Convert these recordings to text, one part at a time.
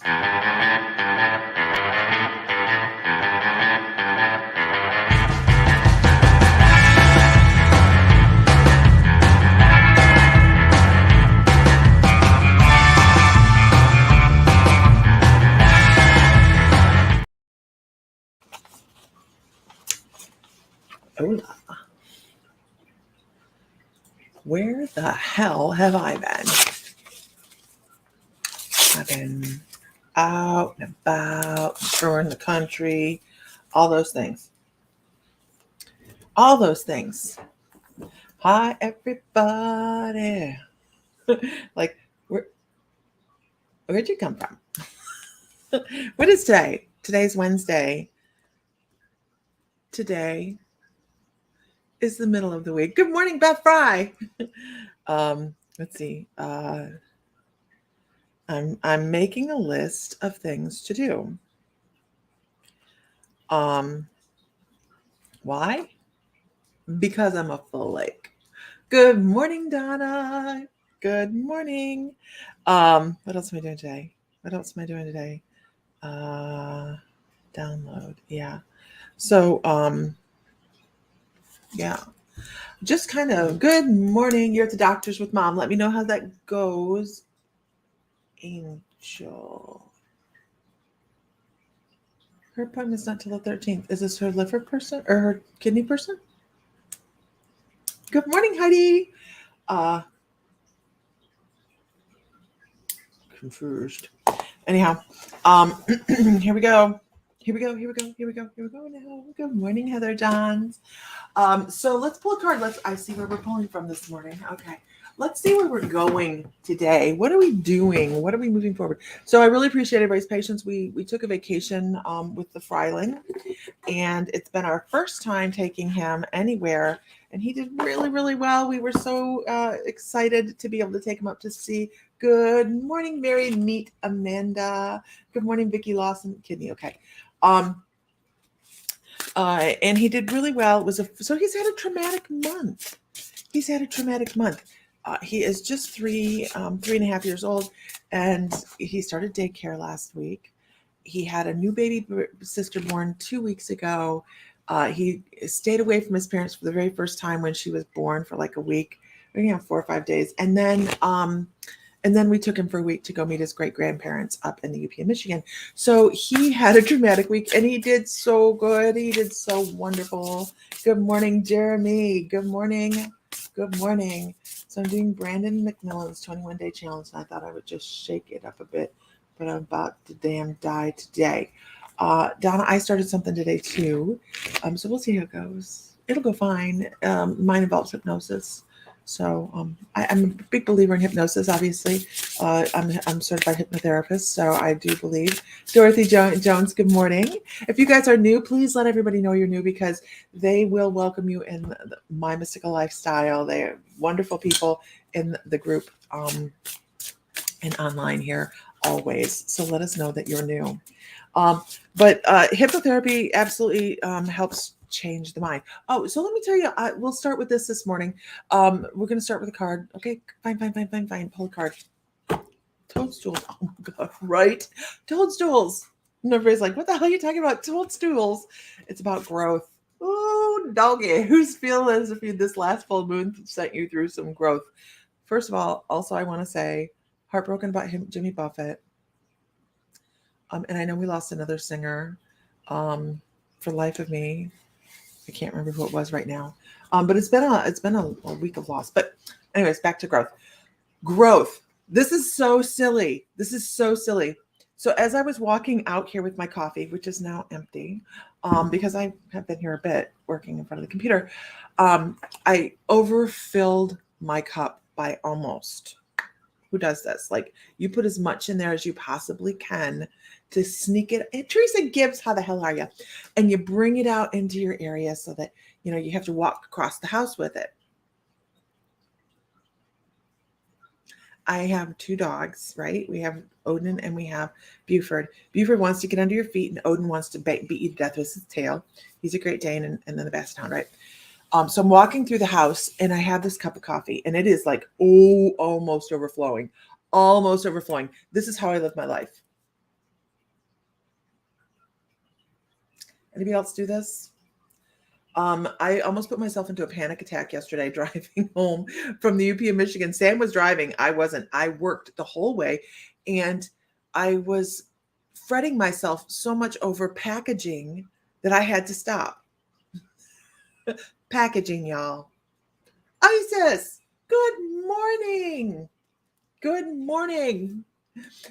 Hola. Where the hell have I been? I've been out and about, touring the country, all those things. All those things. Hi, everybody. Like, where'd you come from? What is today? Today's Wednesday. Today is the middle of the week. Good morning, Beth Fry. Let's see. I'm making a list of things to do. Why? Because I'm a flake. Good morning, Donna. Good morning. What else am I doing today? Download. Yeah. So, yeah. Just kind of good morning. You're at the doctor's with mom. Let me know how that goes. Angel. Her appointment's not till the 13th. Is this her liver person or her kidney person? Good morning, Heidi. Confused. Anyhow, here we go. Here we go now. Good morning, Heather Johns. So let's pull a card. I see where we're pulling from this morning. Okay. Let's see where we're going today. What are we doing? What are we moving forward? So I really appreciate everybody's patience. We took a vacation with the Fryling, and it's been our first time taking him anywhere, and he did really, really well. We were so excited to be able to take him up to see. Good morning, Mary. Meet Amanda. Good morning, Vicki Lawson. Kidney. Okay. And he did really well. So he's had a traumatic month. He is just 3.5 years old, and he started daycare last week. He had a new baby sister born 2 weeks ago. He stayed away from his parents for the very first time when she was born for like a week, 4 or 5 days. And then we took him for a week to go meet his great-grandparents up in the UP of Michigan. So he had a dramatic week, and he did so good. He did so wonderful. Good morning, Jeremy. Good morning. So I'm doing Brandon McMillan's 21-day challenge, and I thought I would just shake it up a bit, but I'm about to damn die today. Donna, I started something today too. So we'll see how it goes. It'll go fine. Mine involves hypnosis. So I'm a big believer in hypnosis, obviously. I'm a certified hypnotherapist, so I do believe. Dorothy Jones, good morning. If you guys are new, please let everybody know you're new, because they will welcome you in my mystical lifestyle. They are wonderful people in the group and online here always. So let us know that you're new. But hypnotherapy absolutely helps change the mind. Oh, so let me tell you, we'll start with this morning. We're going to start with a card. Okay, fine. Pull a card. Toadstools. Oh my God, right? Toadstools. And everybody's like, what the hell are you talking about? Toadstools. It's about growth. Oh, doggy. Who's feeling as if this last full moon sent you through some growth? First of all, also, I want to say, heartbroken about Jimmy Buffett. And I know we lost another singer for Life of Me. I can't remember who it was right now. But it's been a week of loss. But anyways, back to growth. Growth. This is so silly. So as I was walking out here with my coffee, which is now empty, because I have been here a bit working in front of the computer, I overfilled my cup by almost. Who does this? Like, you put as much in there as you possibly can to sneak it. And Teresa Gibbs, how the hell are you? And you bring it out into your area so that, you have to walk across the house with it. I have 2 dogs, right? We have Odin and we have Buford. Buford wants to get under your feet, and Odin wants to beat you to death with his tail. He's a Great Dane and then the Basset Hound, right? So I'm walking through the house, and I have this cup of coffee, and it is like, almost overflowing. This is how I live my life. Anybody else do this? I almost put myself into a panic attack yesterday driving home from the UP in Michigan. Sam was driving. I wasn't. I worked the whole way, and I was fretting myself so much over packaging that I had to stop. Packaging, y'all. Isis, good morning. Good morning.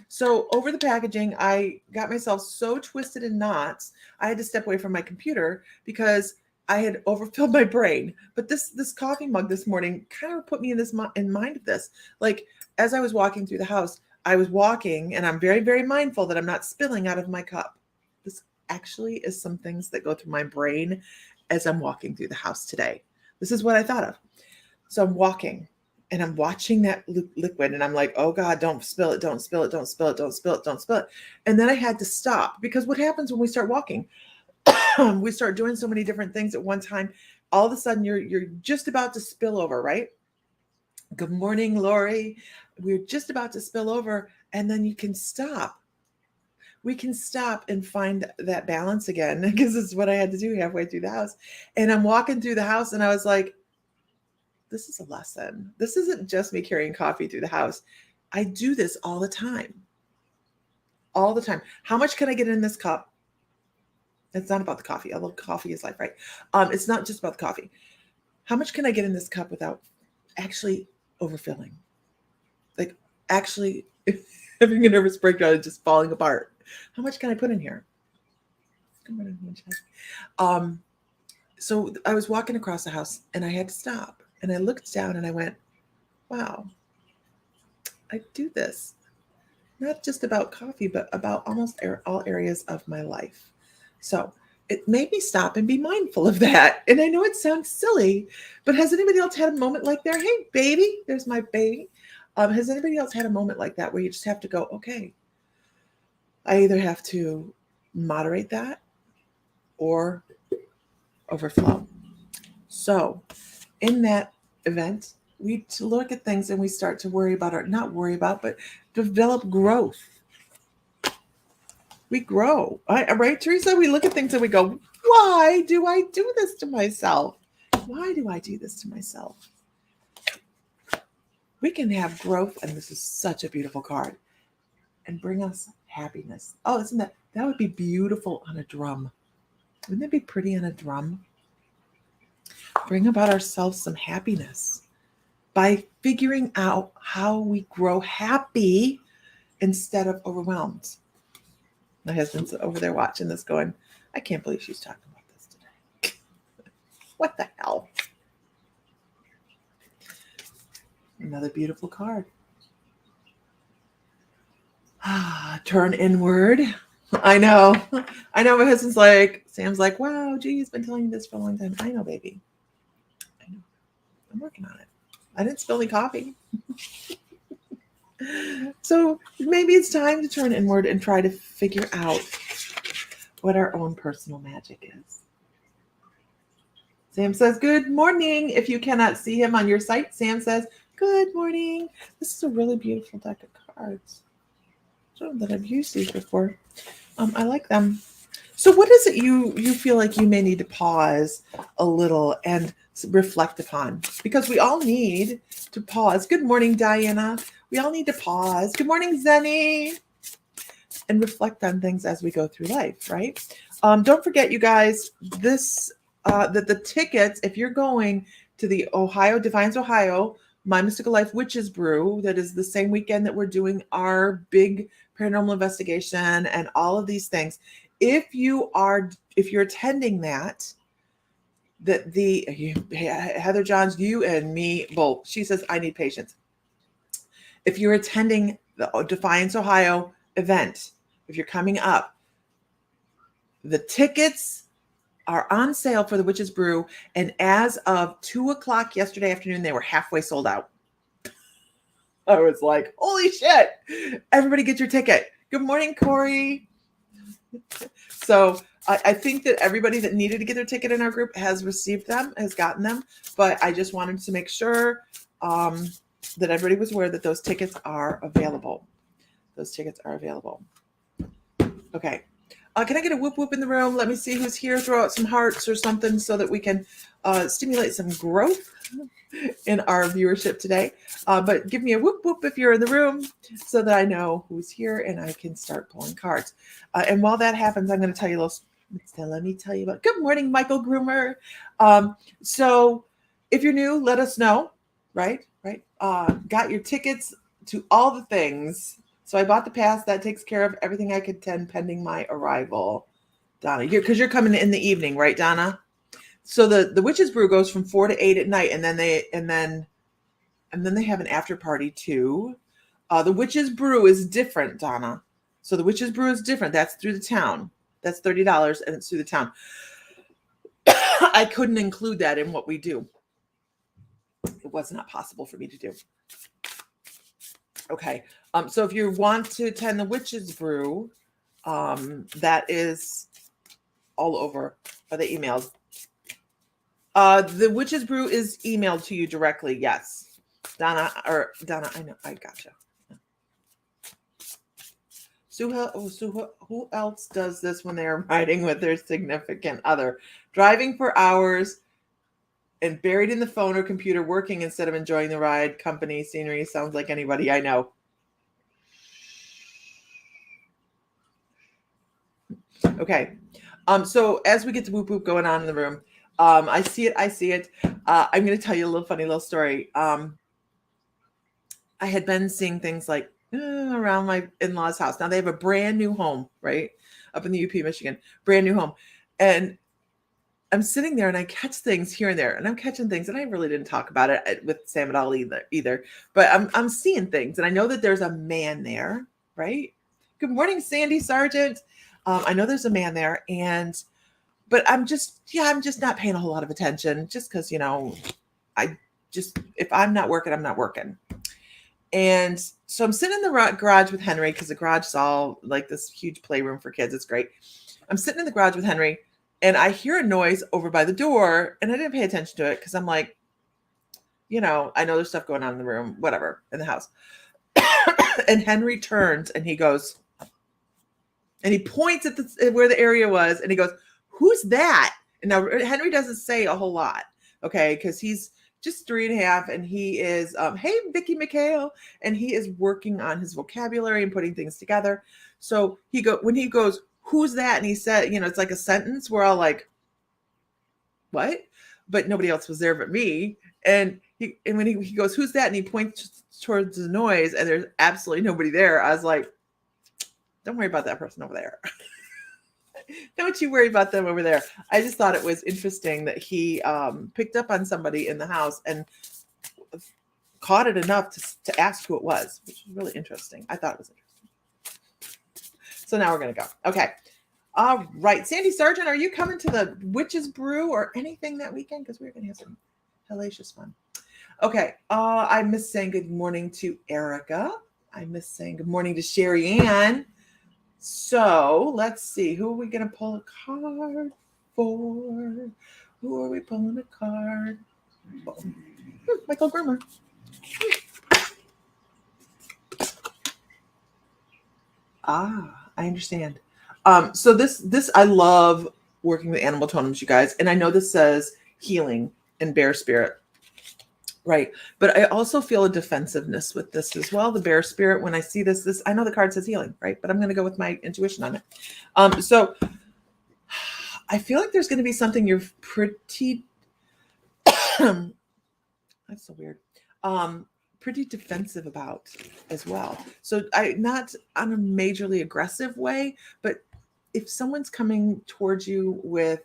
So over the packaging, I got myself so twisted in knots, I had to step away from my computer because I had overfilled my brain. But this coffee mug this morning kind of put me in mind of this. Like as I was walking through the house, I was walking, and I'm very, very mindful that I'm not spilling out of my cup. This actually is some things that go through my brain as I'm walking through the house today. This is what I thought of. So I'm walking and I'm watching that liquid, and I'm like, oh God, don't spill it, don't spill it, don't spill it, don't spill it, don't spill it. And then I had to stop, because what happens when we start walking? We start doing so many different things at one time. All of a sudden you're just about to spill over, right? Good morning, Lori. We're just about to spill over, and then you can stop. We can stop and find that balance again, because it's what I had to do halfway through the house. And I'm walking through the house, and I was like, this is a lesson. This isn't just me carrying coffee through the house. I do this all the time. All the time. How much can I get in this cup? It's not about the coffee, although coffee is life, right? It's not just about the coffee. How much can I get in this cup without actually overfilling? Like actually having a nervous breakdown and just falling apart. How much can I put in here? So I was walking across the house, and I had to stop. And I looked down and I went, wow, I do this. Not just about coffee, but about almost all areas of my life. So it made me stop and be mindful of that. And I know it sounds silly, but has anybody else had a moment like that? Hey, baby, there's my baby. Has anybody else had a moment like that where you just have to go, okay, I either have to moderate that or overflow. So in that event, we look at things and we start to worry about, or not worry about, but develop growth. We grow, right, Teresa? We look at things and we go, why do I do this to myself? Why do I do this to myself? We can have growth, and this is such a beautiful card, and bring us happiness. Oh, isn't that would be beautiful on a drum? Wouldn't that be pretty on a drum? Bring about ourselves some happiness by figuring out how we grow happy instead of overwhelmed. My husband's over there watching this going, I can't believe she's talking about this today. What the hell? Another beautiful card. Turn inward. I know. My husband's like, Sam's like, wow, geez, been telling you this for a long time. I know, baby. I know. I'm working on it. I didn't spill any coffee. So maybe it's time to turn inward and try to figure out what our own personal magic is. Sam says, good morning. If you cannot see him on your site, Sam says, good morning. This is a really beautiful deck of cards. I don't know that I've used these before. I like them. So what is it you feel like you may need to pause a little and reflect upon? Because we all need to pause. Good morning, Diana. We all need to pause. Good morning, Zenny. And reflect on things as we go through life, right? Don't forget, you guys, this that the tickets, if you're going to the Defiance, Ohio, My Mystical Life Witches Brew, that is the same weekend that we're doing our big paranormal investigation and all of these things. If you're attending that Heather Johns, you and me both. She says, I need patience. If you're attending the Defiance, Ohio event, if you're coming up, the tickets are on sale for the Witches Brew. And as of 2:00 yesterday afternoon, they were halfway sold out. I was like, holy shit, everybody get your ticket. Good morning, Corey. So I think that everybody that needed to get their ticket in our group has received them, has gotten them. But I just wanted to make sure that everybody was aware that those tickets are available. Those tickets are available. Okay. Can I get a whoop whoop in the room? Let me see who's here. Throw out some hearts or something so that we can stimulate some growth in our viewership today. But give me a whoop whoop if you're in the room so that I know who's here and I can start pulling cards. And while that happens, I'm going to tell you a little. Let me tell you about. Good morning, Michael Groomer. So if you're new, let us know. Right. Got your tickets to all the things. So I bought the pass. That takes care of everything I could attend pending my arrival. Donna, because you're coming in the evening, right, Donna? So the Witch's Brew goes from 4 to 8 at night, and then they have an after party too. The Witch's Brew is different, Donna. So the Witch's Brew is different. That's through the town. That's $30, and it's through the town. I couldn't include that in what we do. It was not possible for me to do. Okay. So if you want to attend the Witch's Brew, that is all over by the emails. The Witch's Brew is emailed to you directly. Yes. Donna, I know. I gotcha. So who else does this when they are riding with their significant other? Driving for hours and buried in the phone or computer working instead of enjoying the ride, company, scenery. Sounds like anybody I know. Okay. So as we get to whoop whoop going on in the room, I see it. I'm going to tell you a little story. I had been seeing things like around my in-laws' house. Now they have a brand new home, right? Up in the UP, Michigan, brand new home. And I'm sitting there and I catch things here and there, and I'm catching things, and I really didn't talk about it with Sam at all either. But I'm seeing things, and I know that there's a man there, right? Good morning, Sandy Sargent. I know there's a man there, but I'm just not paying a whole lot of attention, just because if I'm not working, I'm not working. And so I'm sitting in the garage with Henry, because the garage is all like this huge playroom for kids. It's great. I'm sitting in the garage with Henry, and I hear a noise over by the door, and I didn't pay attention to it because I'm like, I know there's stuff going on in the room, whatever, in the house. And Henry turns and he goes, and he points at where the area was, and he goes, "Who's that?" And now Henry doesn't say a whole lot, okay, because he's just 3.5, and he is, hey, Vicky McHale, and he is working on his vocabulary and putting things together. So when he goes, "Who's that?" and he said, it's like a sentence, we're all like, what? But nobody else was there but me. And when he goes, "Who's that?" and he points towards the noise, and there's absolutely nobody there, I was like, don't worry about that person over there. Don't you worry about them over there. I just thought it was interesting that he picked up on somebody in the house and caught it enough to ask who it was, which was really interesting. I thought it was interesting. So now we're going to go. Okay. All right. Sandy Sargent, are you coming to the Witch's Brew or anything that weekend? Because we're going to have some hellacious fun. Okay. I miss saying good morning to Erica. I miss saying good morning to Sherry Ann. So let's see. Who are we going to pull a card for? Who are we pulling a card for? Michael Groomer. I understand. So this I love working with animal totems, you guys. And I know this says healing and bear spirit. Right. But I also feel a defensiveness with this as well. The bear spirit, when I see this, I know the card says healing, right? But I'm going to go with my intuition on it. So I feel like there's going to be something you're pretty, that's so weird. Pretty defensive about as well. So not on a majorly aggressive way, but if someone's coming towards you with,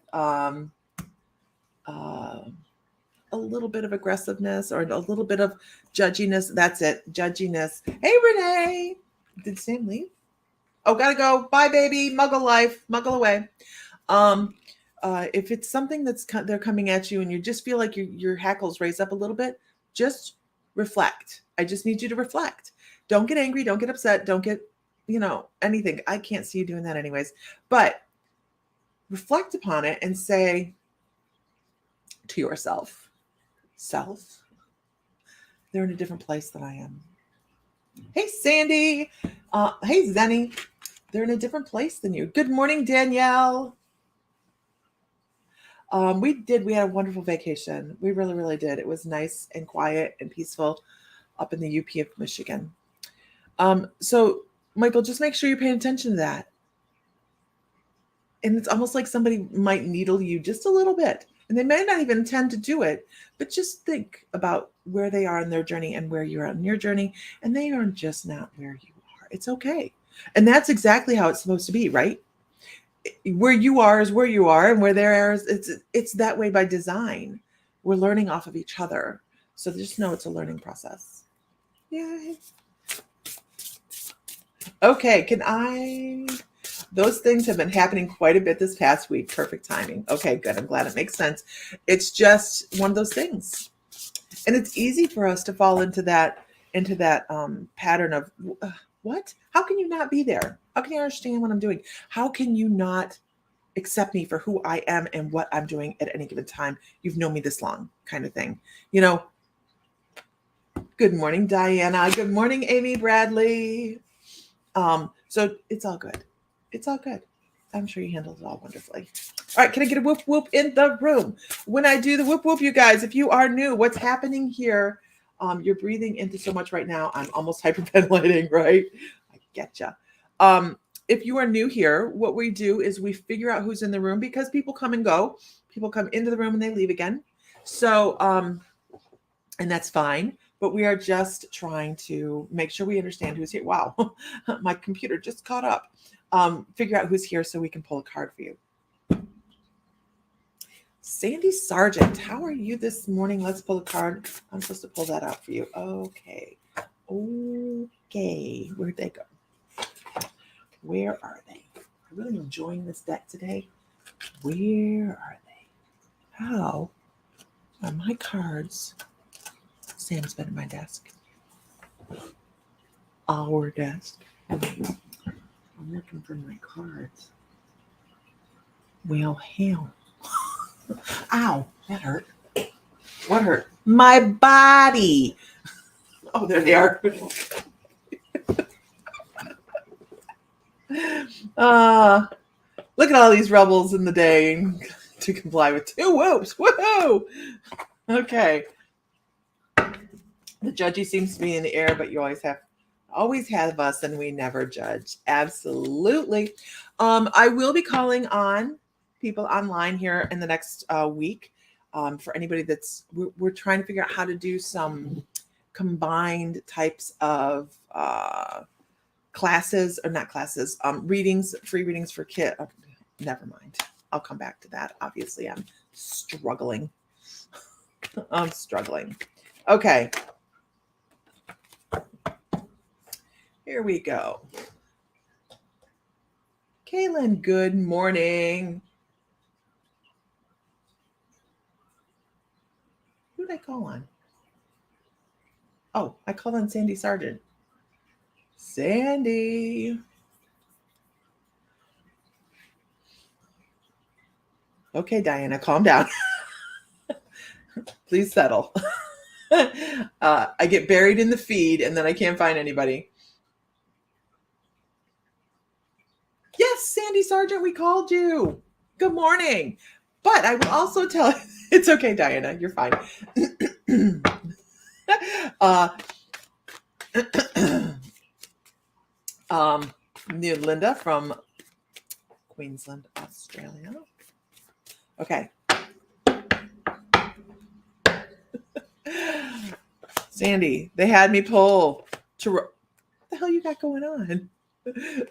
a little bit of aggressiveness or a little bit of judginess. That's it. Judginess. Hey, Renee. Did Sam leave? Oh, gotta go. Bye, baby. Muggle life. Muggle away. If it's something they're coming at you and you just feel like your hackles raise up a little bit, just reflect. I just need you to reflect. Don't get angry. Don't get upset. Don't get, anything. I can't see you doing that anyways. But reflect upon it and say to yourself, self, they're in a different place than I am. Hey, Sandy. Hey, Zenny. They're in a different place than you. Good morning, Danielle. We had a wonderful vacation. We really, really did. It was nice and quiet and peaceful up in the UP of Michigan. So Michael, just make sure you're paying attention to that. And it's almost like somebody might needle you just a little bit. And they may not even intend to do it, but just think about where they are in their journey and where you're on your journey. And they are just not where you are. It's okay. And that's exactly how it's supposed to be, right? Where you are is where you are, and where they are is it's that way by design. We're learning off of each other. So just know it's a learning process. Yay. Okay, those things have been happening quite a bit this past week. Perfect timing. Okay, good. I'm glad it makes sense. It's just one of those things. And it's easy for us to fall into that pattern of what? How can you not be there? How can you understand what I'm doing? How can you not accept me for who I am and what I'm doing at any given time? You've known me this long, kind of thing. Good morning, Diana. Good morning, Amy Bradley. So it's all good. It's all good. I'm sure you handled it all wonderfully. All right, can I get a whoop whoop in the room? When I do the whoop whoop, you guys, if you are new, what's happening here? You're breathing into so much right now. I'm almost hyperventilating, right? I getcha. If you are new here, what we do is we figure out who's in the room, because people come and go. People come into the room and they leave again. So, and that's fine. But we are just trying to make sure we understand who's here. Wow, my computer just caught up. Figure out who's here so we can pull a card for you. Sandy Sargent, how are you this morning? Let's pull a card. I'm supposed to pull that out for you. Okay. Where'd they go? Where are they? I'm really enjoying this deck today. Where are they? How are my cards? Sam's been at my desk. Our desk. I'm looking for my cards. Well, hell. Ow, that hurt. What hurt? My body. Oh, there they are. Look at all these rebels in the day to comply with 2 whoops. Woohoo! Okay. The judgy seems to be in the air, but you always have us, and we never judge. Absolutely. I will be calling on people online here in the next week. For anybody we're trying to figure out how to do some combined types of classes, or not classes, readings, free readings for kids. Oh, never mind. I'll come back to that. Obviously, I'm struggling. Okay. Here we go. Kaylin, good morning. Who did I call on? Oh, I called on Sandy Sargent. Sandy. Okay, Diana, calm down. Please settle. I get buried in the feed and then I can't find anybody. Yes, Sandy Sargent, we called you. Good morning. But I will also tell it's okay, Diana, you're fine. Linda from Queensland, Australia. Okay. Sandy, they had me pull tarot. What the hell you got going on?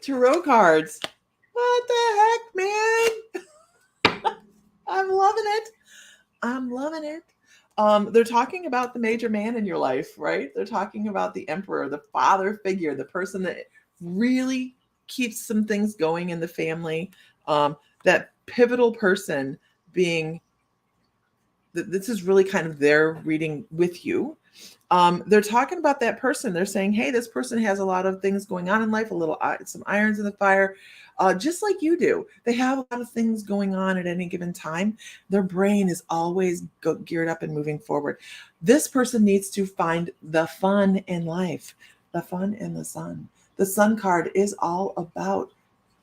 Tarot cards. What the heck, man? I'm loving it. They're talking about the major man in your life, right? They're talking about the emperor, the father figure, the person that really keeps some things going in the family. That pivotal person being, this is really kind of their reading with you. They're talking about that person. They're saying, hey, this person has a lot of things going on in life, some irons in the fire, just like you do. They have a lot of things going on at any given time. Their brain is always geared up and moving forward. This person needs to find the fun in life, the fun and the sun. The sun card is all about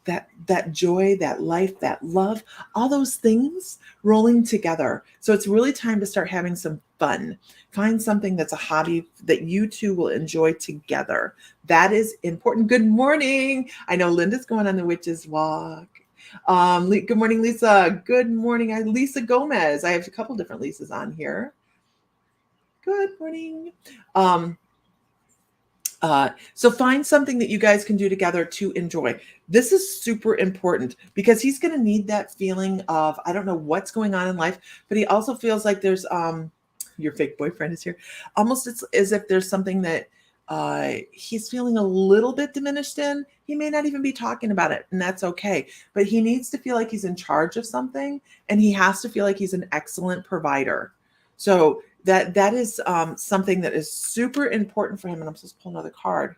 that joy, that life, that love, all those things rolling together. So it's really time to start having some fun. Find something that's a hobby that you two will enjoy together. That is important. Good morning. I know Linda's going on the witch's walk. Good morning, Lisa. Good morning. I'm Lisa Gomez. I have a couple different Lisas on here. Good morning. So find something that you guys can do together to enjoy. This is super important because he's going to need that feeling of, I don't know what's going on in life, but he also feels like there's, your fake boyfriend is here. Almost it's as if there's something that he's feeling a little bit diminished in. He may not even be talking about it, and that's okay. But he needs to feel like he's in charge of something, and he has to feel like he's an excellent provider. So that is something that is super important for him. And I'm supposed to pull another card.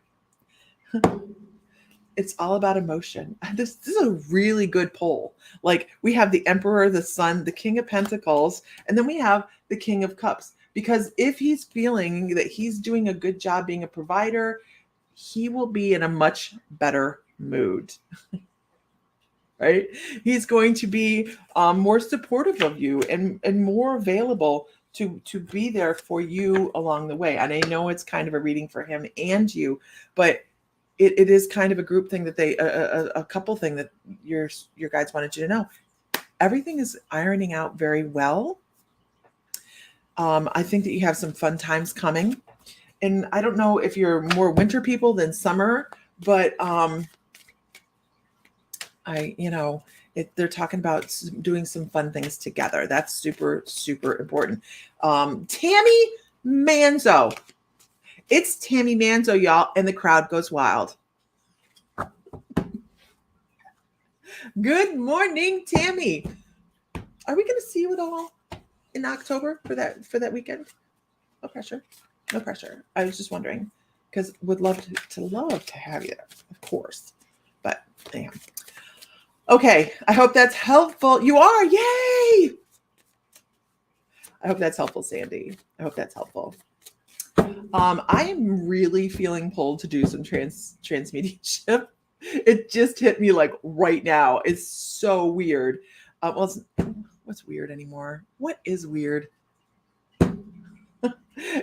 It's all about emotion. This is a really good pull. Like we have the Emperor, the Sun, the King of Pentacles, and then we have the King of Cups. Because if he's feeling that he's doing a good job being a provider, he will be in a much better mood. Right? He's going to be more supportive of you and more available to be there for you along the way. And I know it's kind of a reading for him and you, but it is kind of a group thing that they a couple thing that your guides wanted you to know. Everything is ironing out very well. I think that you have some fun times coming, and I don't know if you're more winter people than summer, but they're talking about doing some fun things together. That's super, super important. Tammy Manzo. It's Tammy Manzo, y'all, and the crowd goes wild. Good morning, Tammy. Are we going to see you at all in October for that weekend? No pressure. No pressure. I was just wondering because would love to have you there, of course. But anyhow. Okay, I hope that's helpful. You are, yay! I hope that's helpful, Sandy. I hope that's helpful. I am really feeling pulled to do some transmediumship. It just hit me like right now. It's so weird. What's weird anymore? What is weird?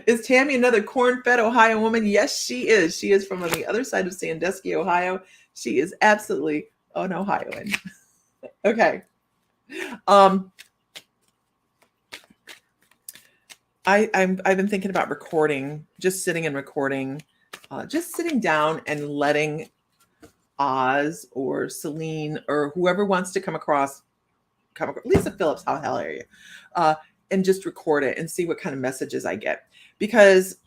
Is Tammy another corn-fed Ohio woman? Yes, she is. She is from on the other side of Sandusky, Ohio. She is absolutely an Ohioan. Okay. I've been thinking about recording, just sitting and recording, just sitting down and letting Oz or Celine or whoever wants to come across Lisa Phillips, how the hell are you? And just record it and see what kind of messages I get. Because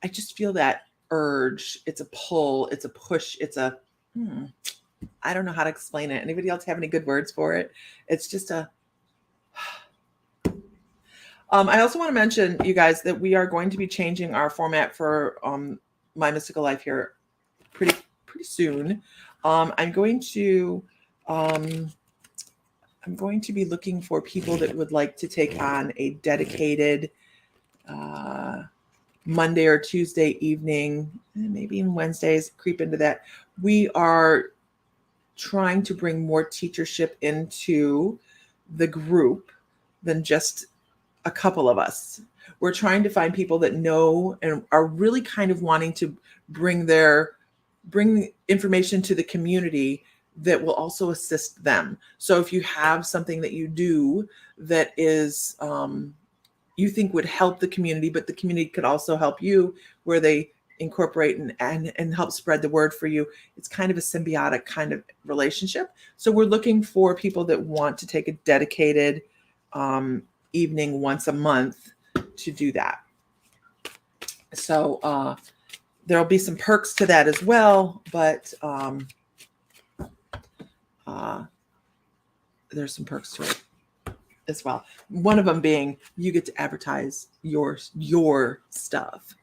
I just feel that urge. It's a pull. It's a push. It's a, I don't know how to explain it. Anybody else have any good words for it? It's just a, I also want to mention, you guys, that we are going to be changing our format for My Mystical Life here pretty soon. I'm going to be looking for people that would like to take on a dedicated Monday or Tuesday evening, maybe even Wednesdays, creep into that. We are trying to bring more teachership into the group than just a couple of us. We're trying to find people that know and are really kind of wanting to bring information to the community that will also assist them. So if you have something that you do that is you think would help the community, but the community could also help you, where they incorporate and help spread the word for you, it's kind of a symbiotic kind of relationship. So we're looking for people that want to take a dedicated evening once a month to do that. So there'll be some perks to that as well, but there's some perks to it as well. One of them being you get to advertise your stuff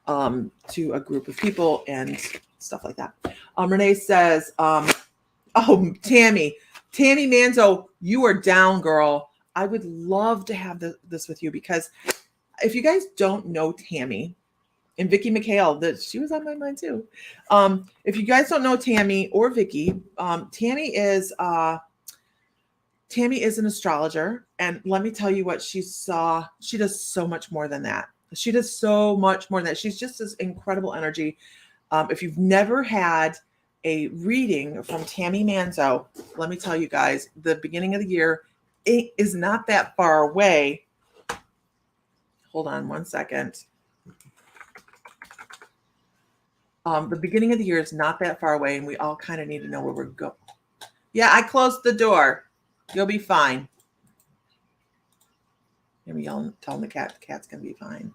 to a group of people and stuff like that. Renee says, Tammy Manzo, you are down, girl. I would love to have this with you, because if you guys don't know Tammy, And Vicky McHale, that she was on my mind too. If you guys don't know Tammy or Vicky, Tammy is an astrologer, and let me tell you what she saw. She does so much more than that. She does so much more than that. She's just this incredible energy. If you've never had a reading from Tammy Manzo, let me tell you guys, the beginning of the year, it is not that far away. Hold on one second. The beginning of the year is not that far away, and we all kind of need to know where we're going. Yeah, I closed the door. You'll be fine. Maybe yelling, telling the cat's gonna be fine.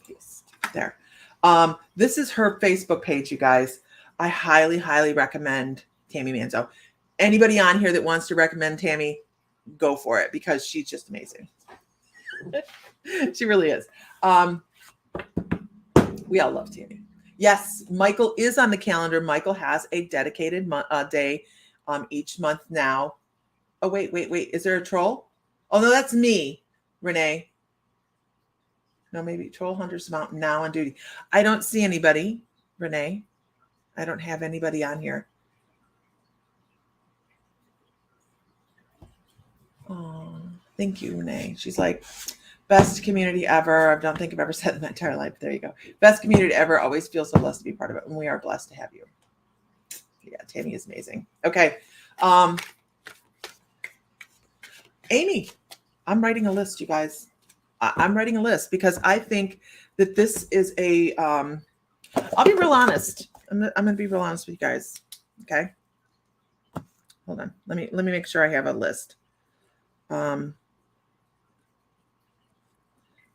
Peace. There. This is her Facebook page, you guys. I highly, highly recommend Tammy Manzo. Anybody on here that wants to recommend Tammy, go for it, because she's just amazing. She really is. We all love Tammy. Yes, Michael is on the calendar. Michael has a dedicated day each month now. Oh, wait. Is there a troll? Oh, no, that's me, Renee. No, maybe Troll Hunters Mountain now on duty. I don't see anybody, Renee. I don't have anybody on here. Oh, thank you, Renee. She's like, best community ever. I don't think I've ever said that in my entire life. There you go. Best community ever. Always feel so blessed to be part of it. And we are blessed to have you. Yeah, Tammy is amazing. Okay. Amy, I'm writing a list, you guys. I'm writing a list because I think that this is a, I'll be real honest. I'm going to be real honest with you guys. Okay. Hold on. Let me make sure I have a list. And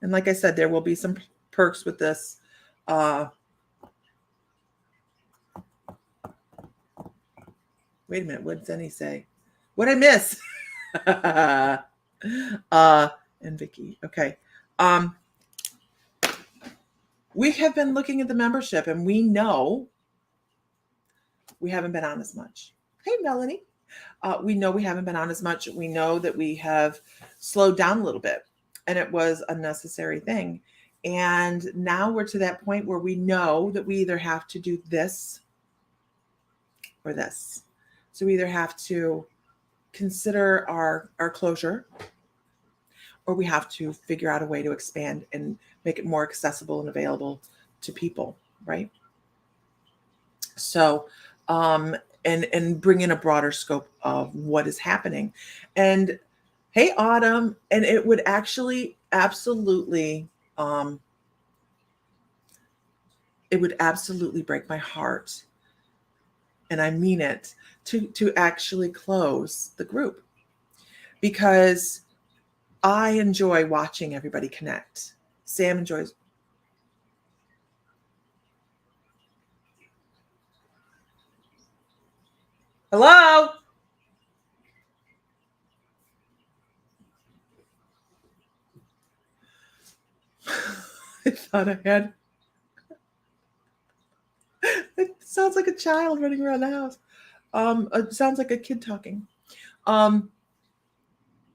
like I said, there will be some perks with this. Wait a minute. What did Zenny say? What did I miss? And Vicky. Okay. We have been looking at the membership, and we know we haven't been on as much. Hey, Melanie. We know we haven't been on as much. We know that we have slowed down a little bit, and it was a necessary thing. And now we're to that point where we know that we either have to do this or this. So we either have to consider our closure, or we have to figure out a way to expand and make it more accessible and available to people, right? So, and bring in a broader scope of what is happening. And hey, Autumn, and it would actually absolutely, it would absolutely break my heart, and I mean it, to actually close the group, because I enjoy watching everybody connect. Sam enjoys. Hello? I thought I had. It sounds like a child running around the house. It sounds like a kid talking.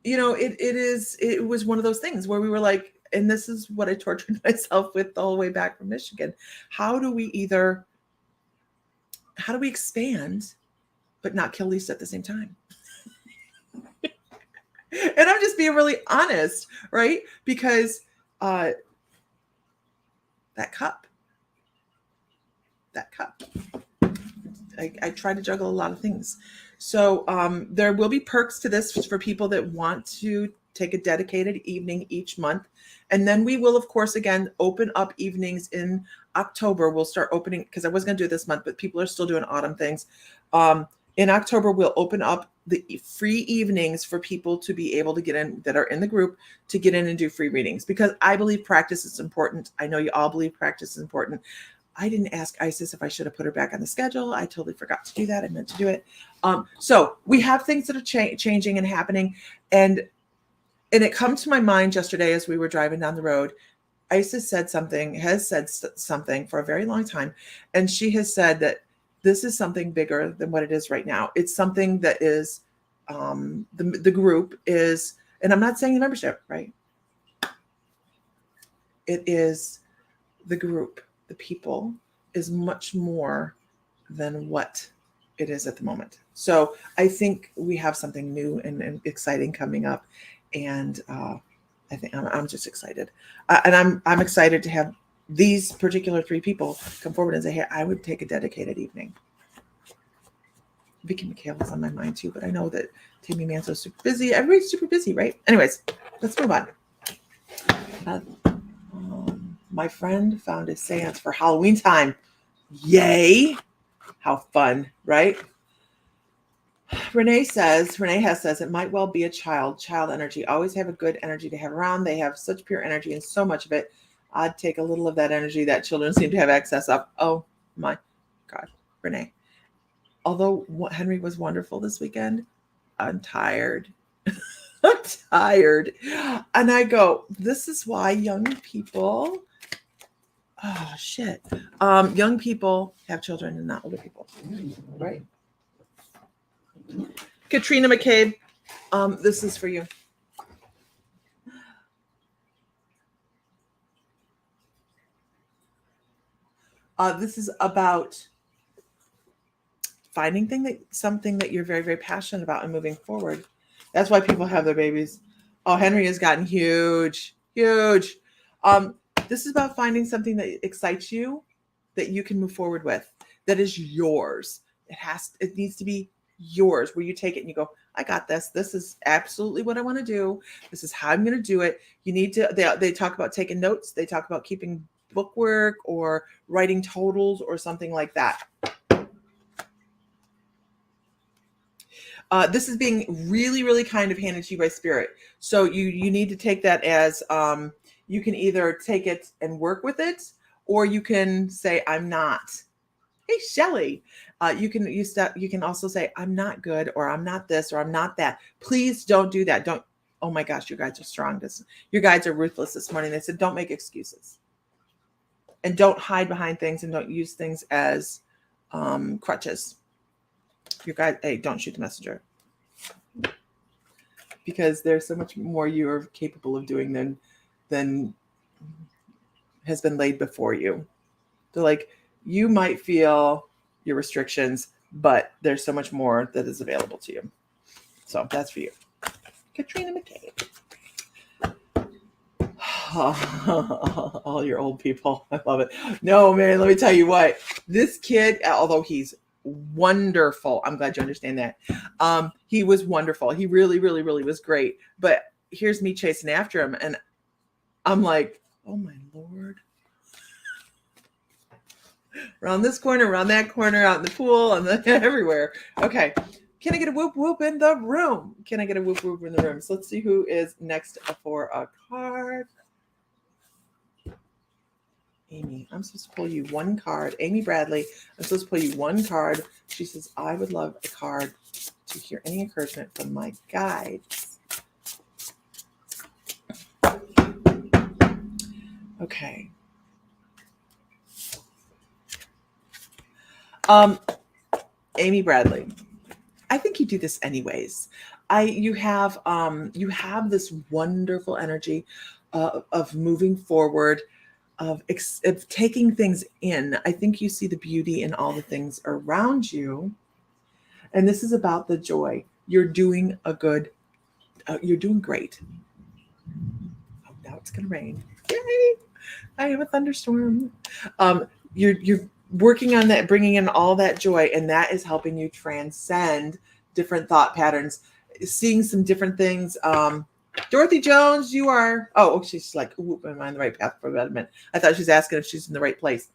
It was one of those things where we were like, and this is what I tortured myself with the whole way back from Michigan. How do we expand but not kill Lisa at the same time? And I'm just being really honest, right? Because that cup, I try to juggle a lot of things. So there will be perks to this for people that want to take a dedicated evening each month. And then we will, of course, again, open up evenings in October. We'll start opening, because I was going to do it this month, but people are still doing autumn things. In October, we'll open up the free evenings for people to be able to get in, that are in the group, to get in and do free readings, because I believe practice is important. I know you all believe practice is important. I didn't ask Isis if I should have put her back on the schedule. I totally forgot to do that. I meant to do it. So we have things that are changing and happening. And it come to my mind yesterday as we were driving down the road. Isis has said something for a very long time. And she has said that this is something bigger than what it is right now. It's something that is, the group is, and I'm not saying the membership, right? It is the group, the people, is much more than what it is at the moment. So I think we have something new and exciting coming up, and I think I'm just excited, and I'm excited to have these particular three people come forward and say, "Hey, I would take a dedicated evening." Vicky McHale is on my mind too, but I know that Tammy Manso's super busy. Everybody's super busy, right? Anyways, let's move on. My friend found a seance for Halloween time. Yay! How fun, right? Renee Hess says, it might well be a child energy. Always have a good energy to have around. They have such pure energy and so much of it. I'd take a little of that energy that children seem to have excess of. Oh my God, Renee. Although Henry was wonderful this weekend, I'm tired. I'm tired. And I go, this is why young people, oh shit. Young people have children and not older people. Right? Katrina McCabe, this is for you. This is about finding something that you're very, very passionate about and moving forward. That's why people have their babies. Oh, Henry has gotten huge. This is about finding something that excites you, that you can move forward with, that is yours. It needs to be yours, where you take it and you go, I got this. This is absolutely what I want to do. This is how I'm going to do it. You need to, they talk about taking notes. They talk about keeping bookwork or writing totals or something like that. This is being really, really kind of handed to you by Spirit. So you need to take that as you can either take it and work with it, or you can say, I'm not. Hey, Shelly, you can also say, I'm not good, or I'm not this, or I'm not that. Please don't do that. Don't. Oh my gosh, you guys are strong. Your guides are ruthless this morning. They said, don't make excuses, and don't hide behind things, and don't use things as crutches. Your guide, hey, don't shoot the messenger, because there's so much more you're capable of doing than has been laid before you. So like, you might feel your restrictions, but there's so much more that is available to you. So that's for you. Katrina McCabe. All your old people. I love it. No, man, let me tell you what. This kid, although he's wonderful, I'm glad you understand that. He was wonderful. He really, really, really was great. But here's me chasing after him, and I'm like, oh my Lord. Around this corner, around that corner, out in the pool, and everywhere. Okay. Can I get a whoop whoop in the room? Can I get a whoop whoop in the room? So let's see who is next for a card. Amy, I'm supposed to pull you one card. Amy Bradley, I'm supposed to pull you one card. She says, I would love a card to hear any encouragement from my guides. Okay. Amy Bradley, I think you do this anyways. You have this wonderful energy of moving forward, of taking things in. I think you see the beauty in all the things around you, and this is about the joy. You're doing you're doing great. Oh, now it's gonna rain. Yay! I have a thunderstorm. You're working on that, bringing in all that joy, and that is helping you transcend different thought patterns, seeing some different things. Dorothy Jones, you are, she's like, ooh, am I on the right path for betterment? I thought she was asking if she's in the right place.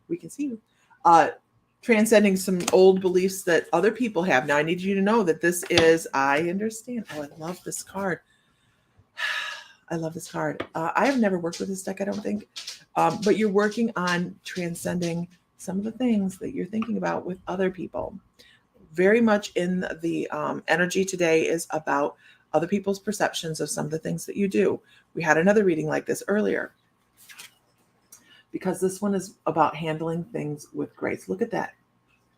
We can see you. Transcending some old beliefs that other people have. Now I need you to know that this is, I understand. Oh, I love this card. I love this card. I have never worked with this deck, I don't think. But you're working on transcending some of the things that you're thinking about with other people. Very much in the energy today is about other people's perceptions of some of the things that you do. We had another reading like this earlier, because this one is about handling things with grace. Look at that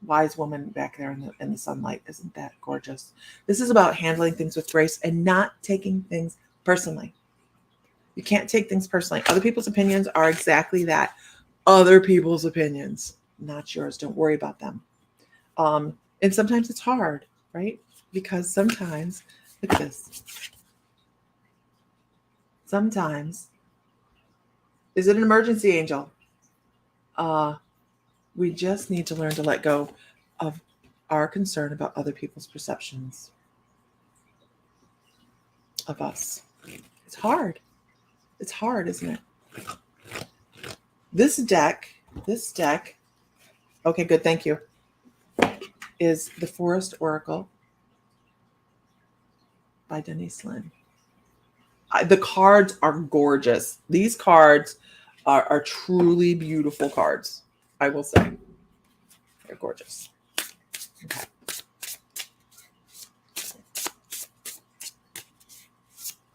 wise woman back there in the sunlight. Isn't that gorgeous? This is about handling things with grace and not taking things personally. You can't take things personally. Other people's opinions are exactly that. other people's opinions, not yours. Don't worry about them. And sometimes it's hard, right? Because sometimes, look at this. Sometimes, is it an emergency, angel? We just need to learn to let go of our concern about other people's perceptions of us. It's hard. It's hard, isn't it? This deck, okay, good, thank you, is the Forest Oracle by Denise Lynn. The cards are gorgeous. These cards are truly beautiful cards, I will say. They're gorgeous. Okay.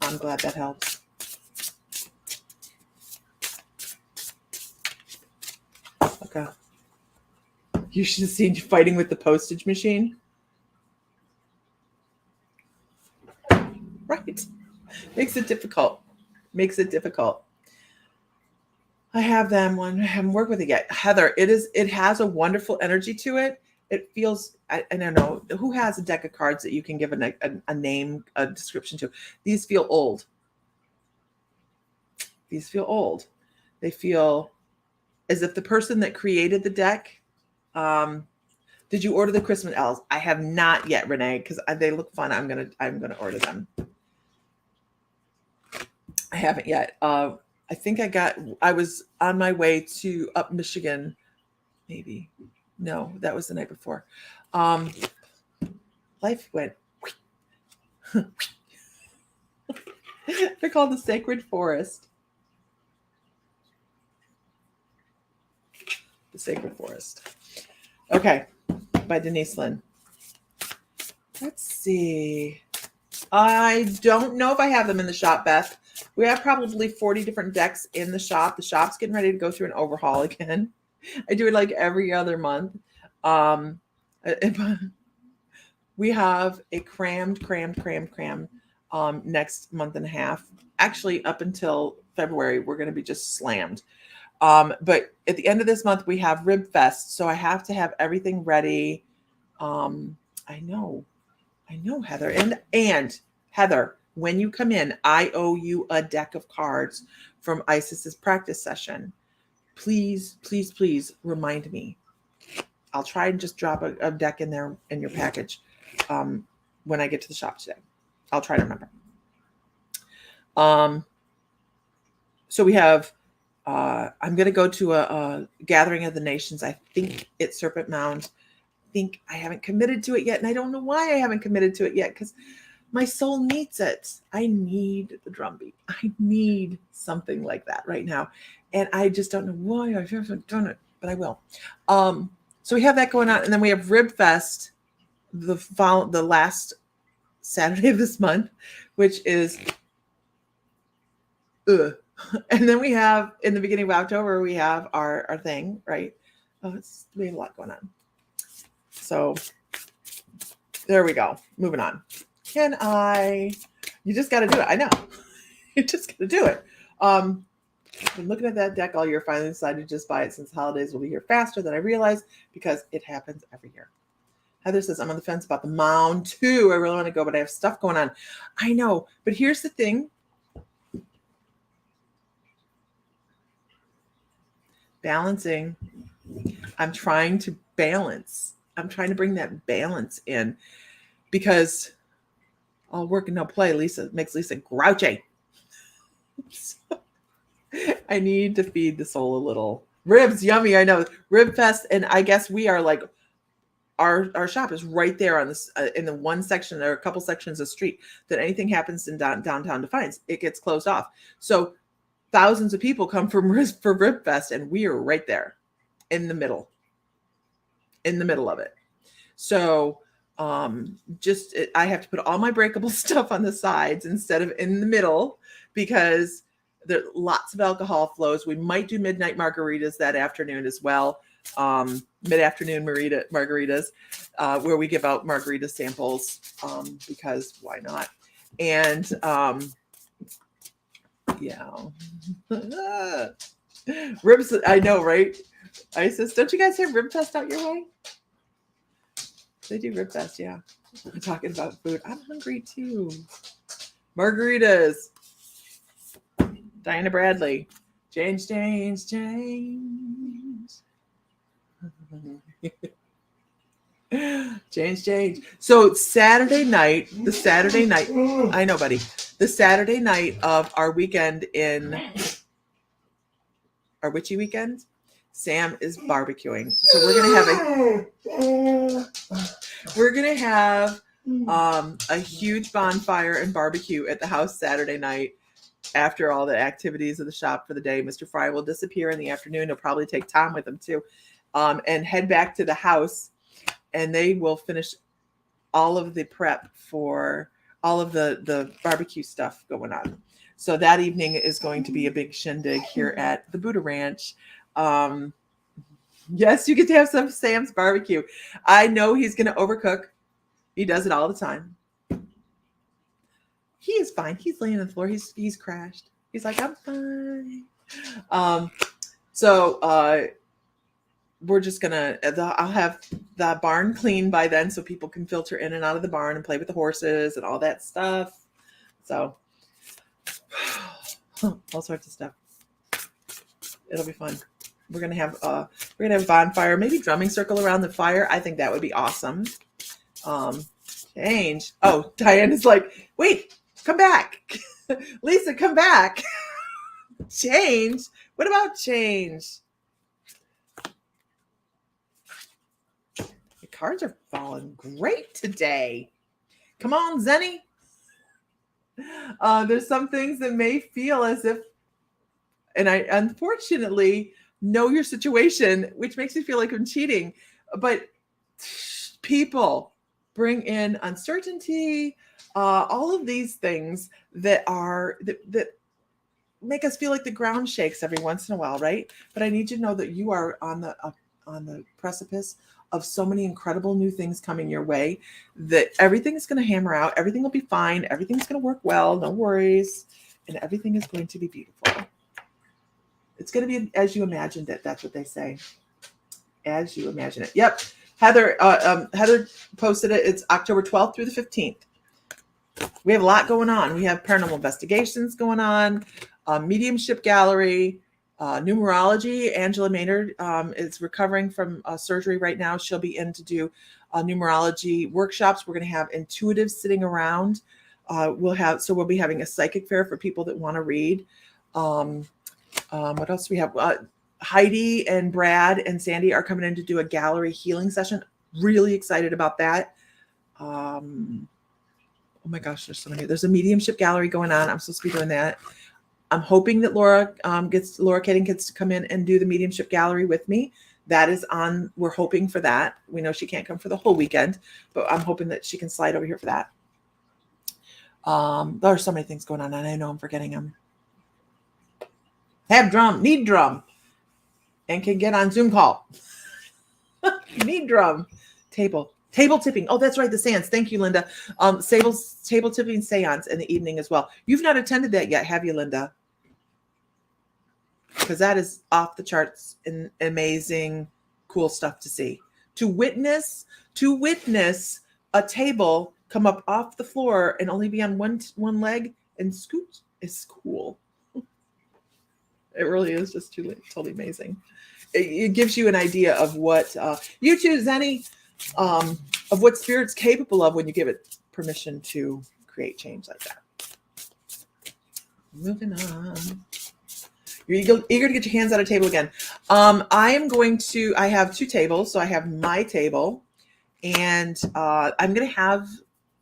I'm glad that helps. Okay. You should have seen you fighting with the postage machine. Right. Makes it difficult. I have them one. I haven't worked with it yet. Heather, it has a wonderful energy to it. It feels, I don't know, who has a deck of cards that you can give a name, a description to? These feel old. They feel as if the person that created the deck, did you order the Christmas elves? I have not yet, Renee, because they look fun. I'm gonna order them. I haven't yet. I think I was on my way to up Michigan, maybe. No, that was the night before. Life went. They're called the Sacred Forest. The Sacred Forest. Okay, by Denise Lynn. Let's see. I don't know if I have them in the shop, Beth. We have probably 40 different decks in the shop. The shop's getting ready to go through an overhaul again. I do it like every other month. We have a crammed next month and a half. Actually, up until February, we're going to be just slammed. But at the end of this month, we have Rib Fest. So I have to have everything ready. I know, Heather. And Heather, when you come in, I owe you a deck of cards from Isis's practice session. Please remind me. I'll try and just drop a deck in there in your package when I get to the shop today. I'll try to remember. So we have, I'm going to go to a Gathering of the Nations. I think it's Serpent Mound. I haven't committed to it yet. And I don't know why I haven't committed to it yet, because my soul needs it. I need the drumbeat. I need something like that right now. And I just don't know why I haven't done it, but I will. So we have that going on. And then we have Rib Fest the last Saturday of this month, which is, and then we have, in the beginning of October, we have our thing, right? We have a lot going on. So there we go. Moving on. You just got to do it. I know. You just got to do it. Been looking at that deck all year. Finally decided to just buy it since holidays will be here faster than I realized, because it happens every year. Heather says, I'm on the fence about the mound too. I really want to go, but I have stuff going on. I know. But here's the thing. Balancing. I'm trying to balance. I'm trying to bring that balance in, because all work and no play makes Lisa grouchy. So I need to feed the soul a little. Ribs, yummy. I know. Rib Fest. And I guess we are like, our shop is right there on this in the one section. There are a couple sections of street that anything happens in downtown Defiance, it gets closed off. So thousands of people come for Rib Fest, and we are right there in the middle of it. So I have to put all my breakable stuff on the sides instead of in the middle, because there are lots of alcohol flows. We might do midnight margaritas that afternoon as well. Mid-afternoon margaritas, where we give out margarita samples, because why not? And yeah. Ribs, I know, right? Isis, don't you guys have Rib Fest out your way? They do Rib Fest, yeah. We're talking about food. I'm hungry too. Margaritas. Diana Bradley. Change. Change. So Saturday night, I know, buddy. The Saturday night of our weekend in our witchy weekend, Sam is barbecuing. So we're gonna have a huge bonfire and barbecue at the house Saturday night. After all the activities of the shop for the day, Mr. Fry will disappear in the afternoon. He'll probably take Tom with him too, and head back to the house, and they will finish all of the prep for all of the barbecue stuff going on. So that evening is going to be a big shindig here at the Buddha Ranch. Yes, you get to have some Sam's barbecue. I know he's going to overcook. He does it all the time. He is fine. He's laying on the floor. He's crashed. He's like, I'm fine. So we're just gonna. I'll have the barn clean by then, so people can filter in and out of the barn and play with the horses and all that stuff. So all sorts of stuff. It'll be fun. We're gonna have a bonfire, maybe drumming circle around the fire. I think that would be awesome. Change. Oh, Diana's like, wait. Come back. Lisa, come back. Change. What about change? The cards are falling great today. Come on, Zenny. There's some things that may feel as if, and I unfortunately know your situation, which makes me feel like I'm cheating, but people bring in uncertainty, all of these things that make us feel like the ground shakes every once in a while, right? But I need you to know that you are on the precipice of so many incredible new things coming your way that everything is going to hammer out. Everything will be fine. Everything's going to work well. No worries. And everything is going to be beautiful. It's going to be as you imagined it. That's what they say. As you imagine it. Yep. Heather posted it. It's October 12th through the 15th. We have a lot going on. We have paranormal investigations going on, mediumship gallery, numerology. Angela Maynard is recovering from surgery right now. She'll be in to do numerology workshops. We're going to have intuitives sitting around. We'll be having a psychic fair for people that want to read. What else do we have? Heidi and Brad and Sandy are coming in to do a gallery healing session. Really excited about that. Oh my gosh, there's so many. There's a mediumship gallery going on. I'm supposed to be doing that. I'm hoping that Laura Kading gets to come in and do the mediumship gallery with me. That is on. We're hoping for that. We know she can't come for the whole weekend, but I'm hoping that she can slide over here for that. There are so many things going on, and I know I'm forgetting them. Need drum, and can get on Zoom call. Need drum, table tipping. Oh, that's right, the seance. Thank you, Linda. Table tipping seance in the evening as well. You've not attended that yet, have you, Linda? Because that is off the charts and amazing, cool stuff to see. To witness a table come up off the floor and only be on one leg and scoot is cool. It really is just totally amazing. It gives you an idea of what you choose of what spirit's capable of when you give it permission to create change like that. Moving on. You're eager to get your hands on a table again. I have two tables. So I have my table, and I'm going to have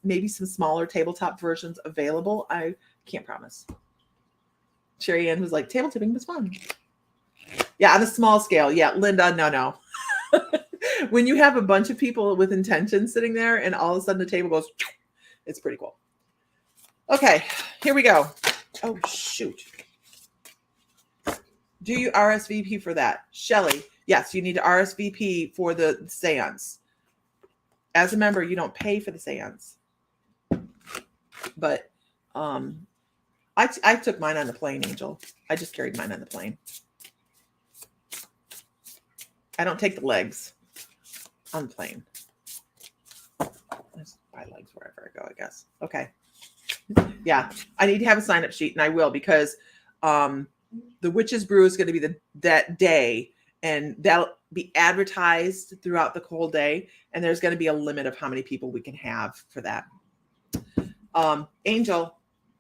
maybe some smaller tabletop versions available. I can't promise. Sherry Ann was like, table tipping was fun. Yeah, on a small scale. Yeah, Linda, no. When you have a bunch of people with intention sitting there and all of a sudden the table goes, it's pretty cool. Okay, here we go. Oh, shoot. Do you RSVP for that? Shelly, yes, you need to RSVP for the seance. As a member, you don't pay for the seance. But I took mine on the plane, Angel. I just carried mine on the plane. I don't take the legs on the plane. I just buy legs wherever I go, I guess. Okay. Yeah, I need to have a sign-up sheet, and I will, because the Witch's Brew is going to be that day, and that'll be advertised throughout the whole day, and there's going to be a limit of how many people we can have for that. Angel,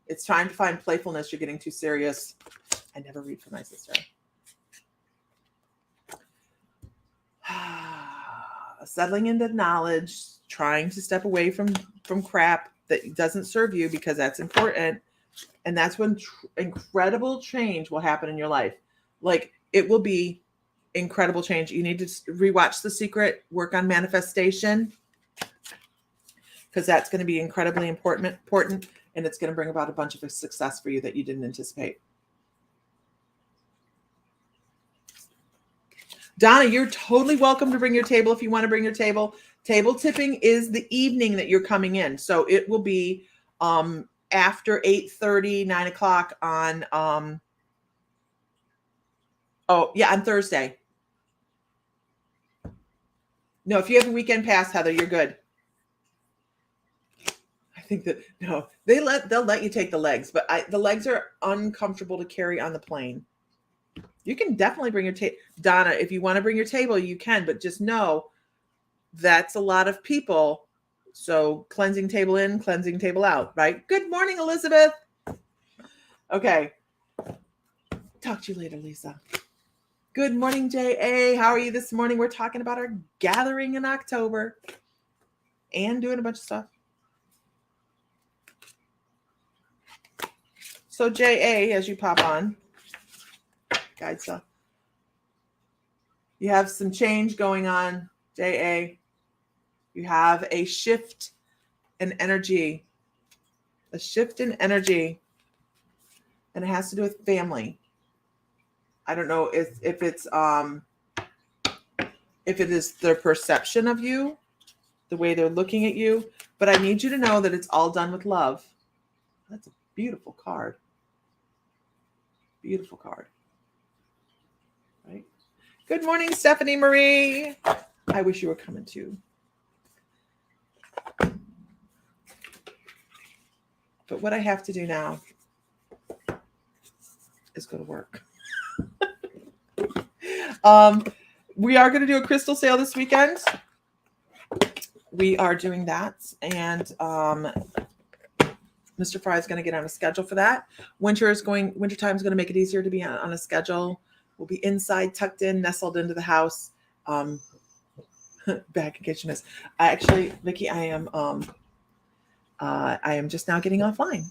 it's time to find playfulness. You're getting too serious. I never read for my sister. Settling into knowledge, trying to step away from crap that doesn't serve you, because that's important. And that's when incredible change will happen in your life. Like, it will be incredible change. You need to rewatch The Secret, work on manifestation, because that's going to be incredibly important, and it's going to bring about a bunch of success for you that you didn't anticipate. Donna, you're totally welcome to bring your table if you want to bring your table. Table tipping is the evening that you're coming in. So it will be after 8:30, 9 o'clock on, on Thursday. No, if you have a weekend pass, Heather, you're good. I think that, no, they'll let you take the legs, but the legs are uncomfortable to carry on the plane. You can definitely bring your table. Donna, if you want to bring your table, you can, but just know that's a lot of people. So cleansing table in, cleansing table out, right? Good morning, Elizabeth. Okay. Talk to you later, Lisa. Good morning, J.A. How are you this morning? We're talking about our gathering in October and doing a bunch of stuff. So J.A., as you pop on, guide stuff. You have some change going on, J.A. You have a shift in energy. A shift in energy. And it has to do with family. I don't know if it is their perception of you, the way they're looking at you, but I need you to know that it's all done with love. That's a beautiful card. Beautiful card. Right? Good morning, Stephanie Marie. I wish you were coming too. But what I have to do now is go to work. We are going to do a crystal sale this weekend. We are doing that. And Mr. Fry is going to get on a schedule for that. Wintertime is going to make it easier to be on a schedule. We'll be inside, tucked in, nestled into the house. Back in case you missed. Vicki, I am just now getting offline.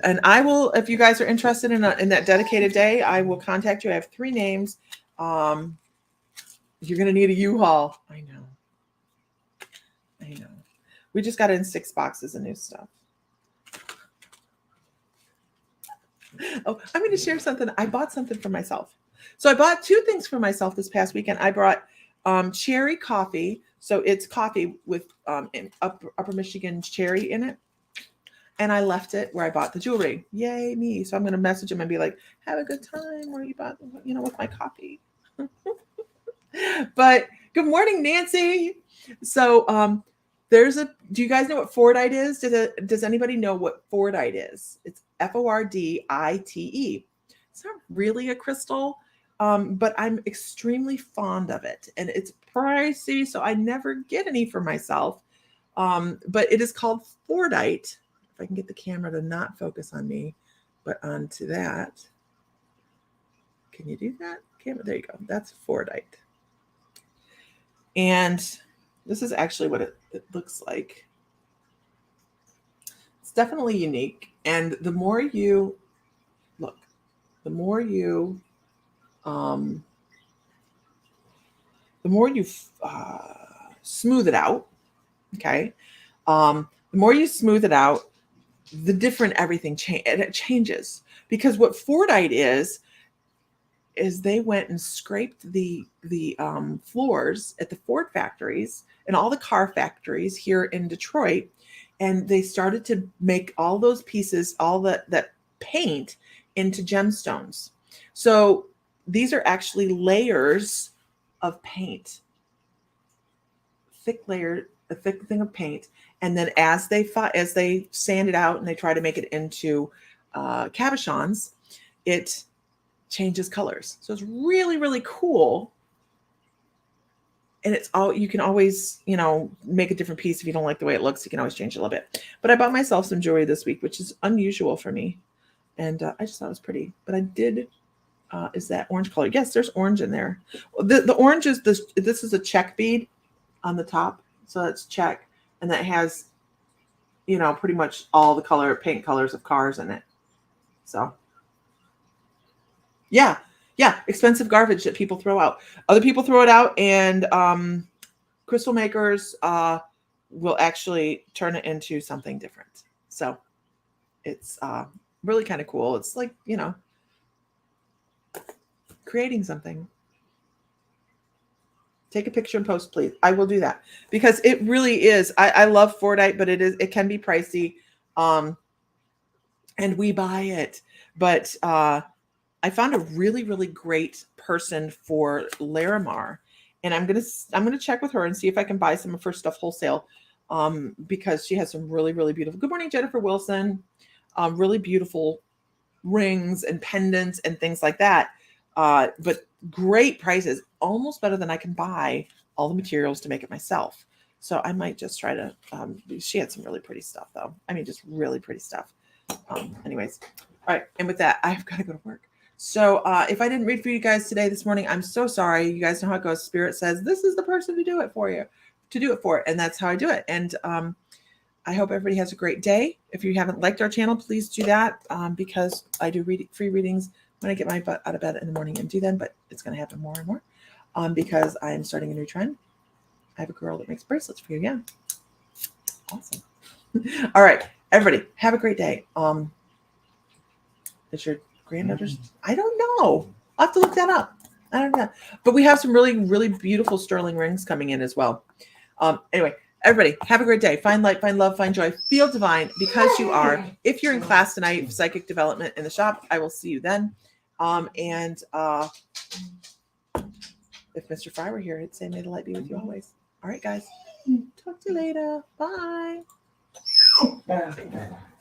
And I will, if you guys are interested in that dedicated day, I will contact you. I have 3 names. You're going to need a U-Haul. I know. We just got in 6 boxes of new stuff. Oh, I'm going to share something. I bought something for myself. So I bought 2 things for myself this past weekend. I brought cherry coffee. So it's coffee with Upper Michigan cherry in it. And I left it where I bought the jewelry. Yay, me. So I'm going to message him and be like, have a good time where you bought, with my coffee. But good morning, Nancy. So do you guys know what Fordite is? Does anybody know what Fordite is? It's Fordite. It's not really a crystal, but I'm extremely fond of it. And it's pricey, so I never get any for myself. But it is called Fordite. If I can get the camera to not focus on me, but onto that. Can you do that? Camera, there you go. That's Fordite. And this is actually what it looks like. It's definitely unique. And the more you look, the more you smooth it out. Okay. The more you smooth it out, the different everything changes. Because what Fordite is they went and scraped the floors at the Ford factories and all the car factories here in Detroit, and they started to make all those pieces, all that paint into gemstones. So these are actually layers of paint, a thick thing of paint, and then as they sand it out and they try to make it into cabochons, it changes colors. So it's really, really cool. And it's all, you can always, make a different piece. If you don't like the way it looks, you can always change it a little bit. But I bought myself some jewelry this week, which is unusual for me. And I just thought it was pretty. But I did, is that orange color? Yes, there's orange in there. The orange is this is a check bead on the top. So that's check. And that has, pretty much all the paint colors of cars in it. So, yeah. Expensive garbage that people throw out. Other people throw it out, and crystal makers will actually turn it into something different. So it's really kind of cool. It's like, creating something. Take a picture and post, please. I will do that because it really is. I love Fordite, but it can be pricey. And we buy it, but I found a really, really great person for Larimar, and I'm gonna check with her and see if I can buy some of her stuff wholesale, because she has some really, really beautiful. Good morning, Jennifer Wilson. Really beautiful rings and pendants and things like that, but great prices, almost better than I can buy all the materials to make it myself. So I might just try to. She had some really pretty stuff, though. I mean, just really pretty stuff. Anyways, all right, and with that, I've got to go to work. So if I didn't read for you guys today, this morning, I'm so sorry. You guys know how it goes. Spirit says, this is the person to do it for. And that's how I do it. And I hope everybody has a great day. If you haven't liked our channel, please do that, because I do free readings when I get my butt out of bed in the morning and do them, but it's going to happen more and more because I am starting a new trend. I have a girl that makes bracelets for you. Yeah. Awesome. All right, everybody, have a great day. Is your granddaughter's? I don't know. I'll have to look that up. I don't know. But we have some really, really beautiful sterling rings coming in as well. Anyway, everybody, have a great day. Find light, find love, find joy. Feel divine because you are. If you're in class tonight, psychic development in the shop, I will see you then. And if Mr. Fry were here, he'd say, may the light be with you always. All right, guys. Talk to you later. Bye.